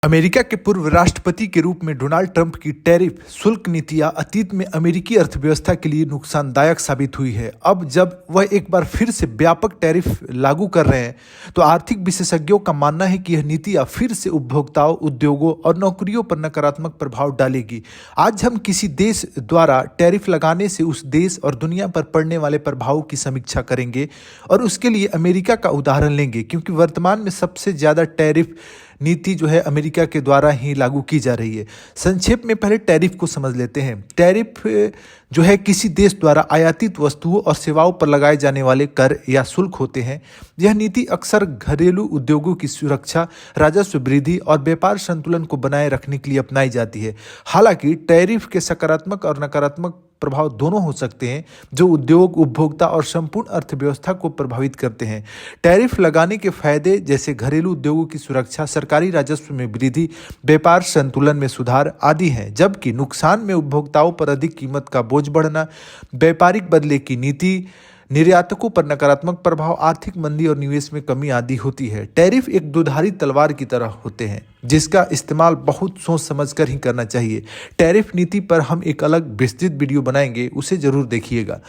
America के पूर्व राष्ट्रपति के रूप में डोनाल्ड ट्रंप की टैरिफ शुल्क नीतियां अतीत में अमेरिकी अर्थव्यवस्था के लिए नुकसानदायक साबित हुई है। अब जब वह एक बार फिर से व्यापक टैरिफ लागू कर रहे हैं, तो आर्थिक विशेषज्ञों का मानना है कि यह नीतियां फिर से उपभोक्ताओं, उद्योगों और नौकरियों पर नकारात्मक प्रभाव डालेगी। आज हम किसी देश द्वारा टैरिफ लगाने से उस देश और दुनिया पर पड़ने वाले प्रभावों की समीक्षा करेंगे और उसके लिए अमेरिका का उदाहरण लेंगे, क्योंकि वर्तमान में सबसे ज्यादा टैरिफ नीति जो है अमेरिका के द्वारा ही लागू की जा रही है। संक्षेप में पहले टैरिफ को समझ लेते हैं। टैरिफ जो है किसी देश द्वारा आयातित वस्तुओं और सेवाओं पर लगाए जाने वाले कर या शुल्क होते हैं। यह नीति अक्सर घरेलू उद्योगों की सुरक्षा, राजस्व वृद्धि और व्यापार संतुलन को बनाए रखने के लिए अपनाई जाती है। हालांकि टैरिफ के सकारात्मक और नकारात्मक प्रभाव दोनों हो सकते हैं, जो उद्योग, उपभोक्ता और संपूर्ण अर्थव्यवस्था को प्रभावित करते हैं। टैरिफ लगाने के फायदे जैसे घरेलू उद्योगों की सुरक्षा, सरकारी राजस्व में वृद्धि, व्यापार संतुलन में सुधार आदि हैं, जबकि नुकसान में उपभोक्ताओं पर अधिक कीमत का बोझ बढ़ना, व्यापारिक बदले की नीति, निर्यातकों पर नकारात्मक प्रभाव, आर्थिक मंदी और निवेश में कमी आदि होती है। टैरिफ एक दुधारी तलवार की तरह होते हैं, जिसका इस्तेमाल बहुत सोच समझकर ही करना चाहिए। टैरिफ नीति पर हम एक अलग विस्तृत वीडियो बनाएंगे, उसे जरूर देखिएगा।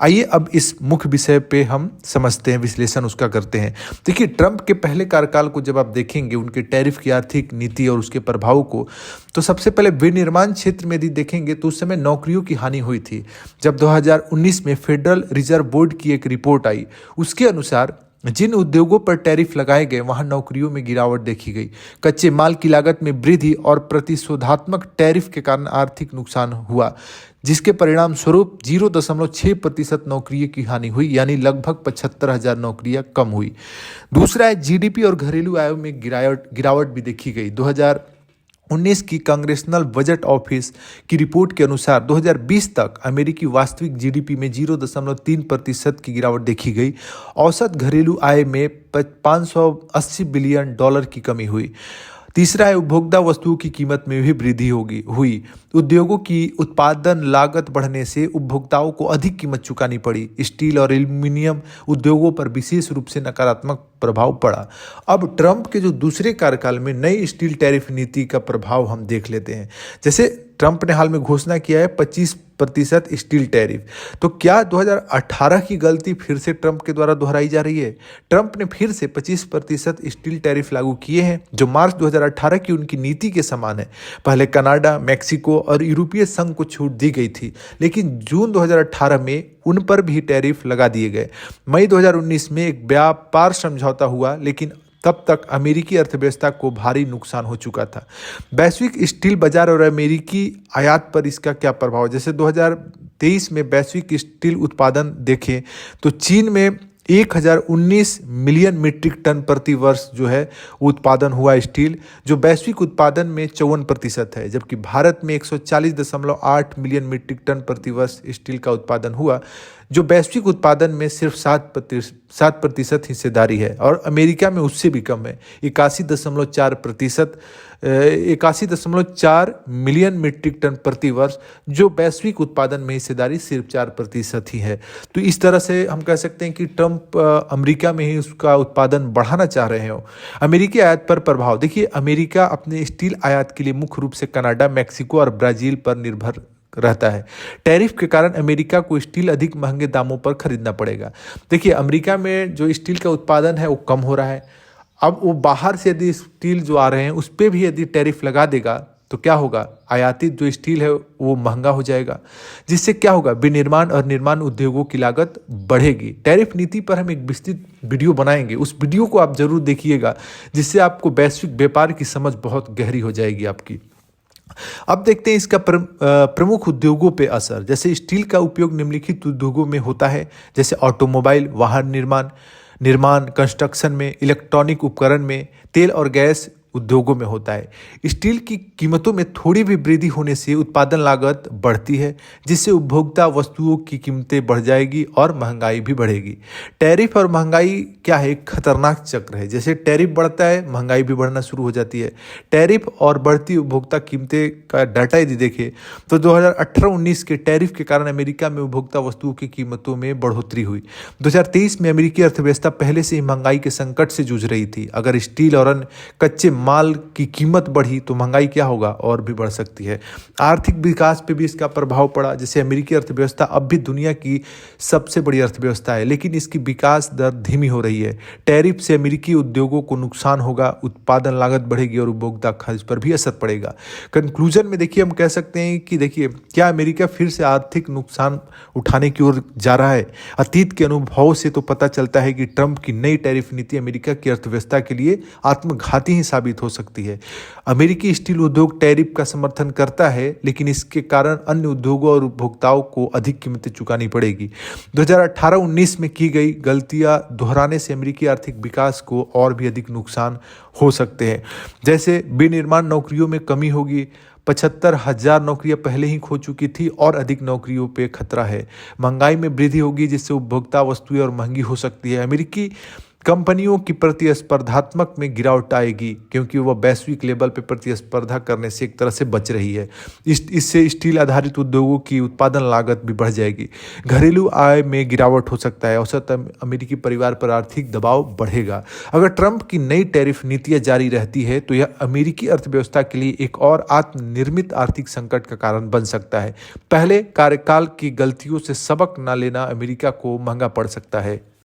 आइए अब इस मुख्य विषय पे हम समझते हैं, विश्लेषण उसका करते हैं। देखिए, ट्रंप के पहले कार्यकाल को जब आप देखेंगे, उनके टैरिफ की आर्थिक नीति और उसके प्रभाव को, तो सबसे पहले विनिर्माण क्षेत्र में यदि देखेंगे तो उस समय नौकरियों की हानि हुई थी। जब 2019 में फेडरल रिजर्व बोर्ड की एक रिपोर्ट आई, उसके अनुसार जिन उद्योगों पर टैरिफ लगाए गए वहां नौकरियों में गिरावट देखी गई। कच्चे माल की लागत में वृद्धि और प्रतिशोधात्मक टैरिफ के कारण आर्थिक नुकसान हुआ, जिसके परिणाम स्वरूप 0.6% नौकरियों की हानि हुई, यानी लगभग 75,000 नौकरियां कम हुई। दूसरा है जीडीपी और घरेलू आय में गिरावट भी देखी गई। 2019 की कांग्रेसनल बजट ऑफिस की रिपोर्ट के अनुसार 2020 तक अमेरिकी वास्तविक जीडीपी में 0.3% की गिरावट देखी गई। औसत घरेलू आय में $580 बिलियन की कमी हुई। तीसरा है उपभोक्ता वस्तुओं की कीमत में भी वृद्धि हुई। उद्योगों की उत्पादन लागत बढ़ने से उपभोक्ताओं को अधिक कीमत चुकानी पड़ी। स्टील और एल्यूमीनियम उद्योगों पर विशेष रूप से नकारात्मक प्रभाव पड़ा। अब ट्रंप के जो दूसरे कार्यकाल में नई स्टील टैरिफ नीति का प्रभाव हम देख लेते हैं। जैसे ट्रंप ने हाल में घोषणा किया है 25% स्टील टैरिफ। तो क्या 2018 की गलती फिर से ट्रंप के द्वारा दोहराई जा रही है? ट्रंप ने फिर से 25% स्टील टैरिफ लागू किए हैं, जो मार्च 2018 की उनकी नीति के समान है। पहले कनाडा, मैक्सिको और यूरोपीय संघ को छूट दी गई थी, लेकिन जून 2018 में उन पर भी टैरिफ लगा दिए गए। मई 2019 में एक व्यापार समझौता हुआ, लेकिन तब तक अमेरिकी अर्थव्यवस्था को भारी नुकसान हो चुका था। वैश्विक स्टील बाजार और अमेरिकी आयात पर इसका क्या प्रभाव? जैसे 2023 में वैश्विक स्टील उत्पादन देखें तो चीन में 1019 मिलियन मीट्रिक टन प्रति वर्ष जो है उत्पादन हुआ स्टील, जो वैश्विक उत्पादन में 54% है, जबकि भारत में 140.8 मिलियन मीट्रिक टन प्रति वर्ष स्टील का उत्पादन हुआ, जो वैश्विक उत्पादन में सिर्फ 7% हिस्सेदारी है। और अमेरिका में उससे भी कम है, 81.4 मिलियन मीट्रिक टन प्रति वर्ष, जो वैश्विक उत्पादन में हिस्सेदारी सिर्फ 4% ही है। तो इस तरह से हम कह सकते हैं कि ट्रंप अमेरिका में ही उसका उत्पादन बढ़ाना चाह रहे हैं। अमेरिकी आयात पर प्रभाव देखिए, अमेरिका अपने स्टील आयात के लिए मुख्य रूप से कनाडा, मैक्सिको और ब्राजील पर निर्भर रहता है। टैरिफ के कारण अमेरिका को स्टील अधिक महंगे दामों पर खरीदना पड़ेगा। देखिए, अमेरिका में जो स्टील का उत्पादन है वो कम हो रहा है। अब वो बाहर से यदि स्टील जो आ रहे हैं उस पर भी यदि टैरिफ लगा देगा तो क्या होगा? आयातित जो स्टील है वो महंगा हो जाएगा, जिससे क्या होगा? विनिर्माण और निर्माण उद्योगों की लागत बढ़ेगी। टैरिफ नीति पर हम एक विस्तृत वीडियो बनाएंगे, उस वीडियो को आप जरूर देखिएगा, जिससे आपको वैश्विक व्यापार की समझ बहुत गहरी हो जाएगी आपकी। अब देखते हैं इसका प्रमुख उद्योगों पे असर। जैसे स्टील का उपयोग निम्नलिखित उद्योगों में होता है, जैसे ऑटोमोबाइल, वाहन निर्माण, कंस्ट्रक्शन में, इलेक्ट्रॉनिक उपकरण में, तेल और गैस उद्योगों में होता है। स्टील की कीमतों में थोड़ी भी वृद्धि होने से उत्पादन लागत बढ़ती है, जिससे उपभोक्ता वस्तुओं की कीमतें बढ़ जाएगी और महंगाई भी बढ़ेगी। टैरिफ और महंगाई क्या है? एक खतरनाक चक्र है। जैसे टैरिफ बढ़ता है, महंगाई भी बढ़ना शुरू हो जाती है। टैरिफ और बढ़ती उपभोक्ता कीमतें का डाटा यदि देखें तो 2018-19 के टैरिफ के कारण अमेरिका में उपभोक्ता वस्तुओं की कीमतों में बढ़ोतरी हुई। 2023 में अमेरिकी अर्थव्यवस्था पहले से ही महंगाई के संकट से जूझ रही थी। अगर स्टील और अन्य कच्चे माल की कीमत बढ़ी तो महंगाई क्या होगा, और भी बढ़ सकती है। आर्थिक विकास पे भी इसका प्रभाव पड़ा। जैसे अमेरिकी अर्थव्यवस्था अब भी दुनिया की सबसे बड़ी अर्थव्यवस्था है, लेकिन इसकी विकास दर धीमी हो रही है। टैरिफ से अमेरिकी उद्योगों को नुकसान होगा, उत्पादन लागत बढ़ेगी और उपभोक्ता खर्च पर भी असर पड़ेगा। कंक्लूजन में देखिए हम कह सकते हैं कि देखिए, क्या अमेरिका फिर से आर्थिक नुकसान उठाने की ओर जा रहा है? अतीत के अनुभवों से तो पता चलता है कि ट्रंप की नई टैरिफ नीति अमेरिका की अर्थव्यवस्था के लिए आत्मघाती ही साबित हो सकती है। अमेरिकी स्टील उद्योग टैरिफ का समर्थन करता है, लेकिन इसके कारण अन्य उद्योगों और उपभोक्ताओं को अधिक कीमतें चुकानी पड़ेगी। 2018-19 में की गई गलतियां दोहराने से अमेरिकी आर्थिक विकास को और भी अधिक नुकसान हो सकते हैं। जैसे विनिर्माण नौकरियों में कमी होगी, 75,000 नौकरियां पहले ही खो चुकी थी और अधिक नौकरियों पे खतरा है। महंगाई में वृद्धि होगी, जिससे उपभोक्ता वस्तुएं और महंगी हो सकती है। अमेरिकी कंपनियों की प्रतिस्पर्धात्मक में गिरावट आएगी, क्योंकि वह वैश्विक लेवल पर प्रतिस्पर्धा करने से एक तरह से बच रही है। इससे स्टील आधारित उद्योगों की उत्पादन लागत भी बढ़ जाएगी। घरेलू आय में गिरावट हो सकता है। औसत अमेरिकी परिवार पर आर्थिक दबाव बढ़ेगा। अगर ट्रंप की नई टैरिफ नीतियां जारी रहती है तो यह अमेरिकी अर्थव्यवस्था के लिए एक और आत्मनिर्मित आर्थिक संकट का कारण बन सकता है। पहले कार्यकाल की गलतियों से सबक न लेना अमेरिका को महंगा पड़ सकता है।